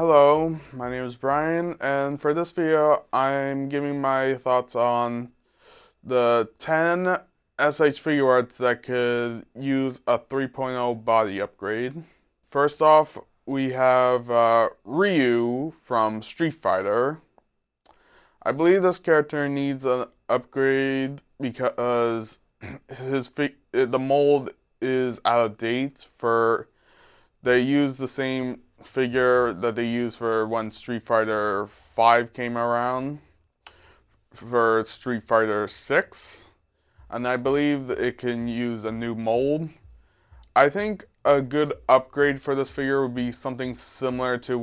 Hello, my name is Brian, and for this video, I'm giving my thoughts on the 10 SH Figuarts that could use a 3.0 body upgrade. First off, we have Ryu from Street Fighter. I believe this character needs an upgrade because the mold is out of date for they use the same figure that they used for when Street Fighter 5 came around for Street Fighter 6, and I believe it can use a new mold. I think a good upgrade for this figure would be something similar to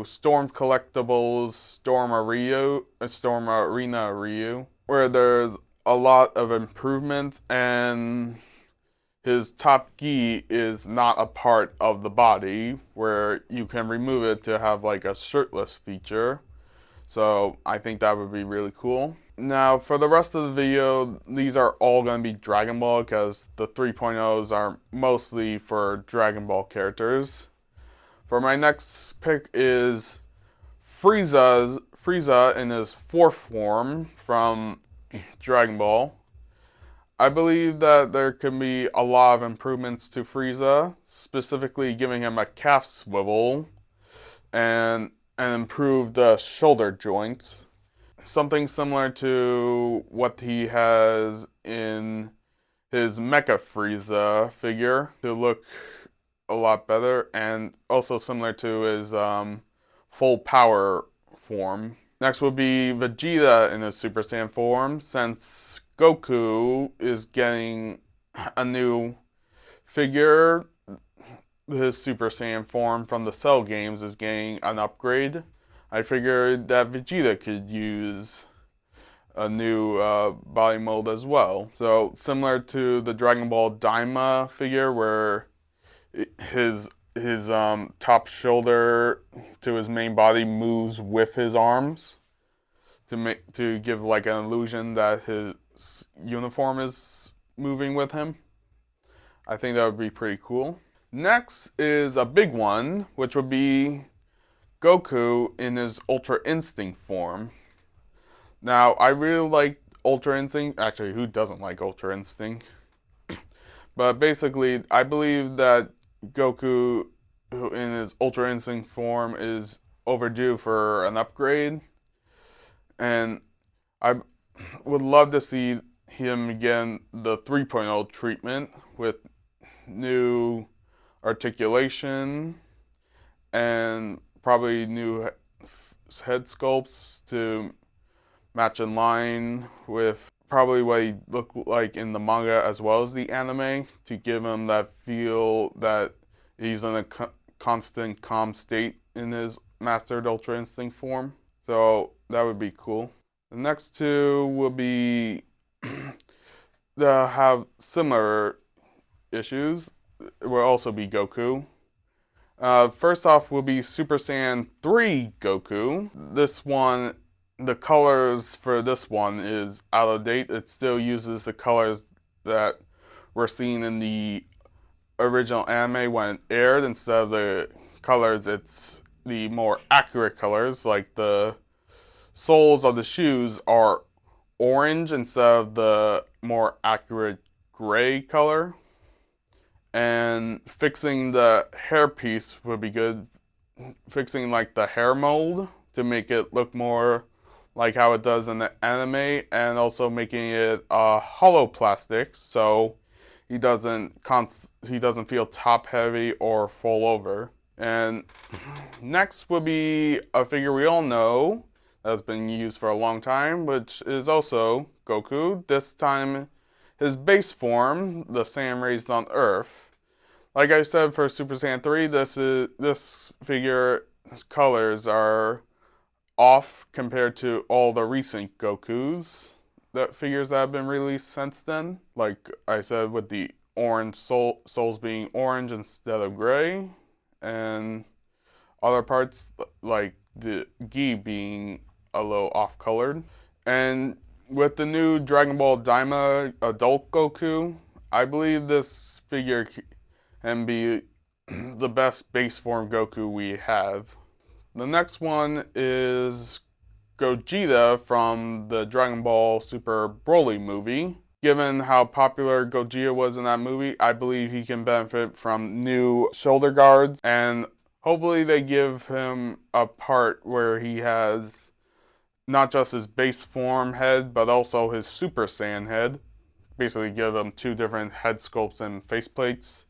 Storm Collectibles Storm Arena Ryu, where there's a lot of improvement and his top gi is not a part of the body, where you can remove it to have like a shirtless feature. So I think that would be really cool. Now for the rest of the video, these are all going to be Dragon Ball because the 3.0s are mostly for Dragon Ball characters. For my next pick is Frieza in his fourth form from Dragon Ball. I believe that there can be a lot of improvements to Frieza, specifically giving him a calf swivel and improve the shoulder joints. Something similar to what he has in his Mecha Frieza figure to look a lot better, and also similar to his full power form. Next would be Vegeta in his Super Saiyan form, since Goku is getting a new figure. His Super Saiyan form from the Cell games is getting an upgrade. I figured that Vegeta could use a new body mold as well. So similar to the Dragon Ball Daima figure, where his top shoulder to his main body moves with his arms to give like an illusion that his uniform is moving with him. I think that would be pretty cool. Next is a big one, which would be Goku in his Ultra Instinct form. Now, I really like Ultra Instinct. Actually, who doesn't like Ultra Instinct? But basically, I believe that Goku in his Ultra Instinct form is overdue for an upgrade. And I would love to see him get the 3.0 treatment with new articulation and probably new head sculpts to match in line with probably what he looked like in the manga as well as the anime, to give him that feel that he's in a constant calm state in his mastered Ultra Instinct form. So that would be cool. The next two will be have similar issues. It will also be Goku. First off will be Super Saiyan 3 Goku. This one, the colors for this one is out of date. It still uses the colors that were seen in the original anime when it aired. Instead of the colors, it's the more accurate colors, like the soles of the shoes are orange instead of the more accurate gray color. And fixing the hairpiece would be good. Fixing like the hair mold to make it look more like how it does in the anime, and also making it hollow plastic so he doesn't feel top heavy or fall over. And next will be a figure we all know that's been used for a long time, which is also Goku. This time his base form, the Saiyan raised on Earth. Like I said, for Super Saiyan 3, this figure's colors are off compared to all the recent Gokus, figures that have been released since then. Like I said, with the orange soles being orange instead of gray, and other parts like the gi being a little off-colored. And with the new Dragon Ball Daima Adult Goku, I believe this figure can be the best base form Goku we have. The next one is Gogeta from the Dragon Ball Super Broly movie. Given how popular Gogeta was in that movie, I believe he can benefit from new shoulder guards, and hopefully they give him a part where he has not just his base form head, but also his Super Saiyan head. Basically give him two different head sculpts and faceplates.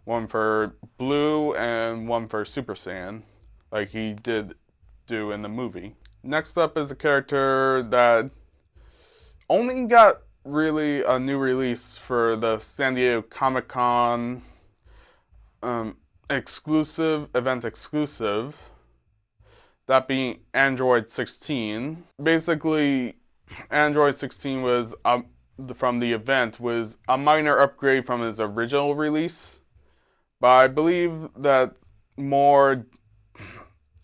One for Blue and one for Super Saiyan, like he did do in the movie. Next up is a character that only got really a new release for the San Diego Comic-Con event exclusive, that being Android 16. Basically, Android 16 was, from the event, was a minor upgrade from his original release, but I believe that more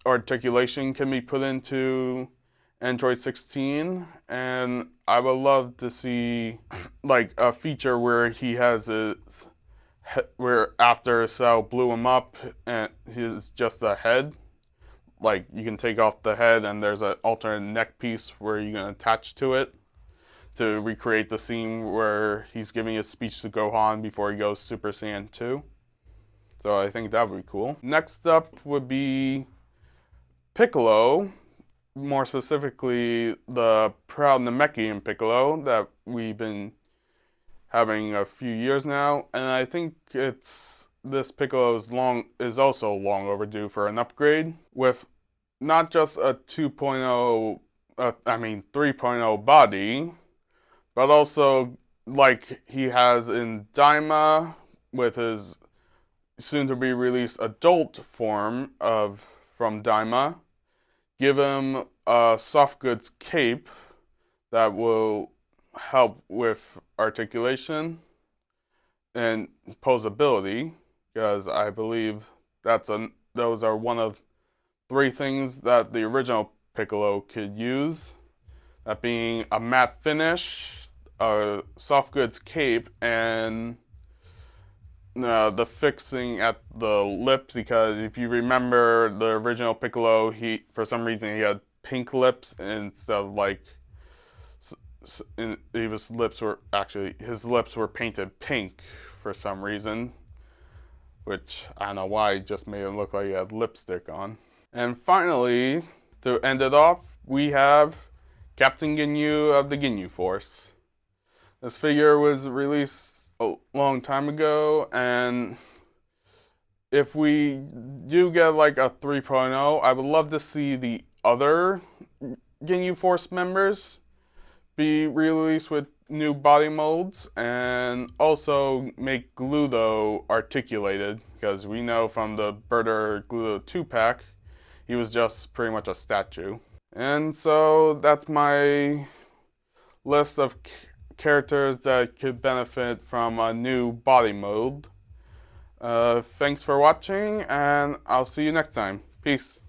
articulation can be put into Android 16, and I would love to see like a feature where he has his where after Cell blew him up and he's just a head. Like you can take off the head and there's an alternate neck piece where you can attach to it to recreate the scene where he's giving his speech to Gohan before he goes Super Saiyan 2. So I think that would be cool. Next up would be Piccolo, more specifically the proud Namekian Piccolo that we've been having a few years now, and I think this Piccolo is also long overdue for an upgrade, with not just a 3.0 body, but also like he has in Daima with his soon to be released adult form from Daima. Give him a soft goods cape that will help with articulation and posability, because I believe those are one of three things that the original Piccolo could use. That being a matte finish, a soft goods cape, and the fixing at the lips, because if you remember the original Piccolo, for some reason he had pink lips instead of like his lips were painted pink for some reason, which I don't know why, it just made him look like he had lipstick on. And finally, to end it off, we have Captain Ginyu of the Ginyu Force. This figure was released a long time ago, and if we do get like a 3.0, I would love to see the other Ginyu Force members be released with new body molds, and also make Gluto articulated, because we know from the Birder Gluto 2-pack, he was just pretty much a statue. And so that's my list of characters that could benefit from a new body mold. Thanks for watching, and I'll see you next time. Peace.